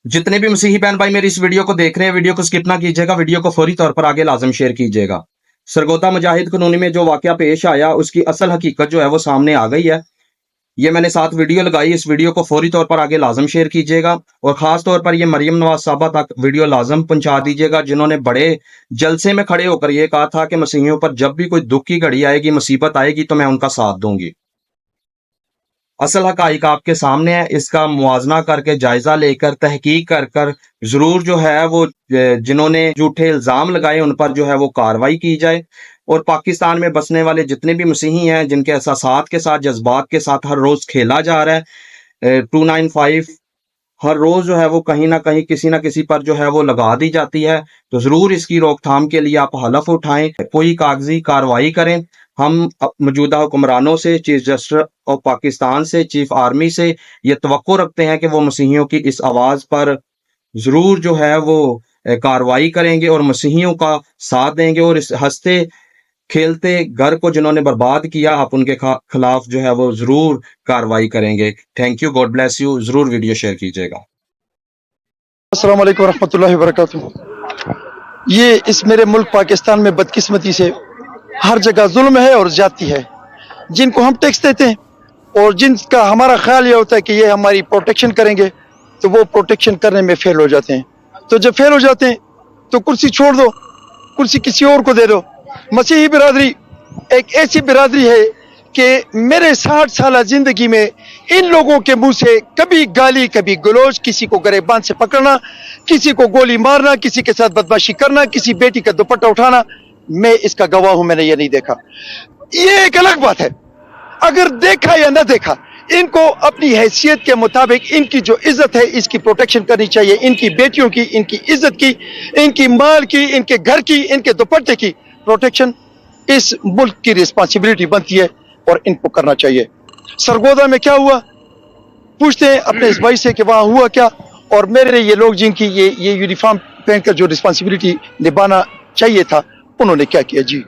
जितने भी मसीही बहन भाई मेरी इस वीडियो को देख रहे हैं, वीडियो को स्किप ना कीजिएगा, वीडियो को फौरी तौर पर आगे लाजम शेयर कीजिएगा। सरगोदा मुजाहिद कॉलोनी में जो वाकया पेश आया, उसकी असल हकीकत जो है वो सामने आ गई है। ये मैंने साथ वीडियो लगाई, इस वीडियो को फौरी तौर पर आगे लाजम शेयर कीजिएगा और खास तौर पर ये मरियम नवाज साहबा तक वीडियो लाजम पहुंचा दीजिएगा, जिन्होंने बड़े जलसे में खड़े होकर ये कहा था कि मसीहियों पर जब भी कोई दुख की घड़ी आएगी, मुसीबत आएगी तो मैं उनका साथ दूंगी। असल हकाइक आपके सामने है, इसका मुआजना करके जायजा लेकर तहकीक कर जरूर जो है वो जिन्होंने झूठे इल्जाम लगाए उन पर जो है वो कार्रवाई की जाए। और पाकिस्तान में बसने वाले जितने भी मसीही हैं जिनके एहसासात के साथ, जज्बात के साथ हर रोज खेला जा रहा है, 295 हर रोज जो है वो कहीं ना कहीं किसी ना किसी पर जो है वो लगा दी जाती है, तो जरूर इसकी रोकथाम के लिए आप हलफ उठाएं, कोई कागजी कार्रवाई करें। हम मौजूदा हुक्मरानों से, चीफ जस्टिस ऑफ पाकिस्तान से, चीफ आर्मी से ये तवक्को रखते हैं कि वो मसीहियों की इस आवाज पर जरूर जो है वो कार्रवाई करेंगे और मसीहियों का साथ देंगे। और इस हंसते खेलते घर को जिन्होंने बर्बाद किया, आप उनके खिलाफ जो है वो जरूर कार्रवाई करेंगे। Thank you, God bless you. जरूर वीडियो शेयर कीजिएगा। अस्सलाम वालेकुम रहमतुल्लाहि वबरकातुहू। ये इस मेरे मुल्क पाकिस्तान में बदकिस्मती से हर जगह जुल्म है और ज्यादती है। जिनको हम टैक्स देते हैं और जिनका हमारा ख्याल ये होता है कि ये हमारी प्रोटेक्शन करेंगे, तो वो प्रोटेक्शन करने में फेल हो जाते हैं। तो जब फेल हो जाते हैं तो कुर्सी छोड़ दो, कुर्सी किसी और को दे दो। मसीही बिरादरी एक ऐसी बिरादरी है कि मेरे 60 साल जिंदगी में इन लोगों के मुंह से कभी गाली, कभी गलोच, किसी को गरेबान से पकड़ना, किसी को गोली मारना, किसी के साथ बदमाशी करना, किसी बेटी का दुपट्टा उठाना, मैं इसका गवाह हूं। मैंने ये नहीं देखा। ये एक अलग बात है, अगर देखा या न देखा, इनको अपनी हैसियत के मुताबिक इनकी जो इज्जत है इसकी प्रोटेक्शन करनी चाहिए। इनकी बेटियों की, इनकी इज्जत की, इनकी माल की, इनके घर की, इनके दुपट्टे की प्रोटेक्शन इस मुल्क की रिस्पॉन्सिबिलिटी बनती है और इनको करना चाहिए। सरगोदा में क्या हुआ, पूछते हैं अपने इस भाई से कि वहां हुआ क्या, और मेरे ये लोग जिनकी ये यूनिफॉर्म पहन कर जो रिस्पॉन्सिबिलिटी निभाना चाहिए था, उन्होंने क्या किया। जी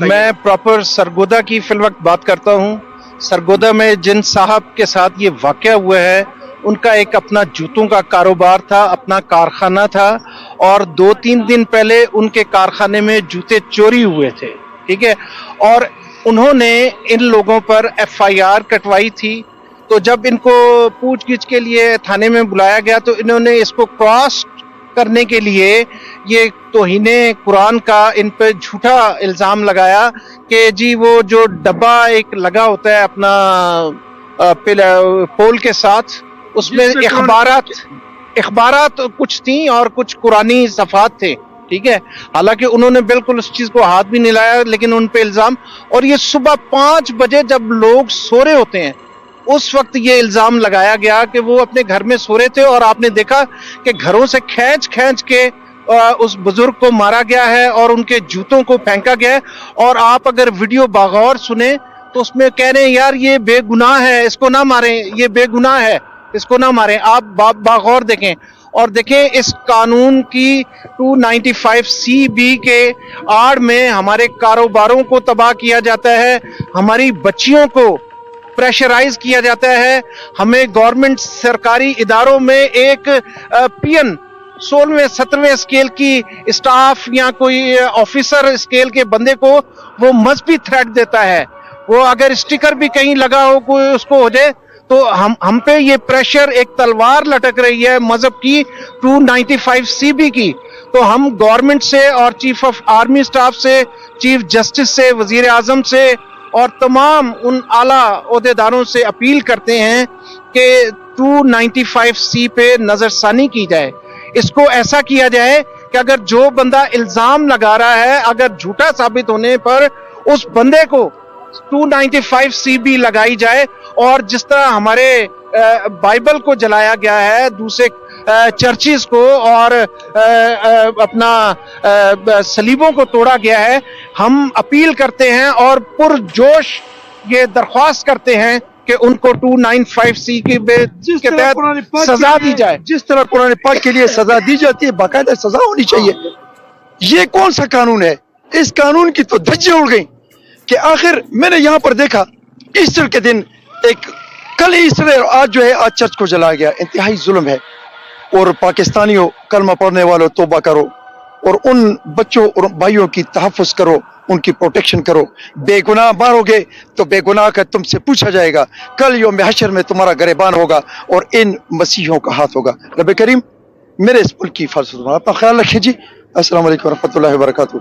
मैं प्रॉपर सरगोदा की फिल वक्त बात करता हूँ। सरगोदा में जिन साहब के साथ ये वाकया हुआ है, उनका एक अपना जूतों का कारोबार था, अपना कारखाना था, और 2-3 दिन पहले उनके कारखाने में जूते चोरी हुए थे, ठीक है। और उन्होंने इन लोगों पर FIR कटवाई थी। तो जब इनको पूछगिछ के लिए थाने में बुलाया गया तो इन्होंने इसको क्रॉस करने के लिए ये तौहीने कुरान का इन पे झूठा इल्जाम लगाया कि जी वो जो डब्बा एक लगा होता है अपना पोल के साथ, उसमें इखबारात कुछ थी और कुछ कुरानी सफ़ात थे, ठीक है। हालांकि उन्होंने बिल्कुल उस चीज को हाथ भी नहीं लाया, लेकिन उन पे इल्जाम। और ये सुबह 5 बजे जब लोग सो रहे होते हैं, उस वक्त ये इल्जाम लगाया गया कि वो अपने घर में सो रहे थे और आपने देखा कि घरों से खींच के उस बुजुर्ग को मारा गया है और उनके जूतों को फेंका गया है। और आप अगर वीडियो बागौर सुने तो उसमें कह रहे हैं यार ये बेगुनाह है, इसको ना मारें, ये बेगुनाह है, इसको ना मारें। आप बागौर देखें और देखें इस कानून की 295CB के आड़ में हमारे कारोबारों को तबाह किया जाता है, हमारी बच्चियों को प्रेशराइज किया जाता है, हमें गवर्नमेंट सरकारी इदारों में एक PN 16वें 17वें स्केल की स्टाफ या कोई ऑफिसर स्केल के बंदे को वो मजहबी थ्रेट देता है। वो अगर स्टिकर भी कहीं लगा हो, कोई उसको हो जाए, तो हम पे ये प्रेशर एक तलवार लटक रही है मजहब की 295CB की। तो हम गवर्नमेंट से और चीफ ऑफ आर्मी स्टाफ से, चीफ जस्टिस से, वजीर आजम से और तमाम उन आला ओहदेदारों से अपील करते हैं कि 295C पे नजरसानी की जाए। इसको ऐसा किया जाए कि अगर जो बंदा इल्जाम लगा रहा है, अगर झूठा साबित होने पर उस बंदे को 295CB लगाई जाए। और जिस तरह हमारे बाइबल को जलाया गया है, दूसरे चर्चिस को और अपना सलीबों को तोड़ा गया है, हम अपील करते हैं और पुरजोश ये दरख्वास्त करते हैं कि उनको 295C के तहत सजा दी जाए। जिस तरह कुरान पाक के लिए सजा दी जाती है, बाकायदा सजा होनी चाहिए। ये कौन सा कानून है? इस कानून की तो धज्जियां उड़ गई कि आखिर मैंने यहाँ पर देखा ईस्टर के दिन एक कल इसराइल, आज जो है, आज चर्च को जलाया गया, इंतहाई जुल्म है। और पाकिस्तानियों, कलमा पढ़ने वालों, तौबा करो और उन बच्चों और भाइयों की तहफ़्फ़ुज़ करो, उनकी प्रोटेक्शन करो। बेगुनाह मारोगे तो बेगुनाह का तुमसे पूछा जाएगा। कल यौम हशर में तुम्हारा गिरबान होगा और इन मसीहों का हाथ होगा। रब करीम मेरे इस मुल्क की हिफाज़त फरमाए। अपना ख्याल रखिए जी। अस्सलाम वालेकुम रहमतुल्लाहि व बरकातहू।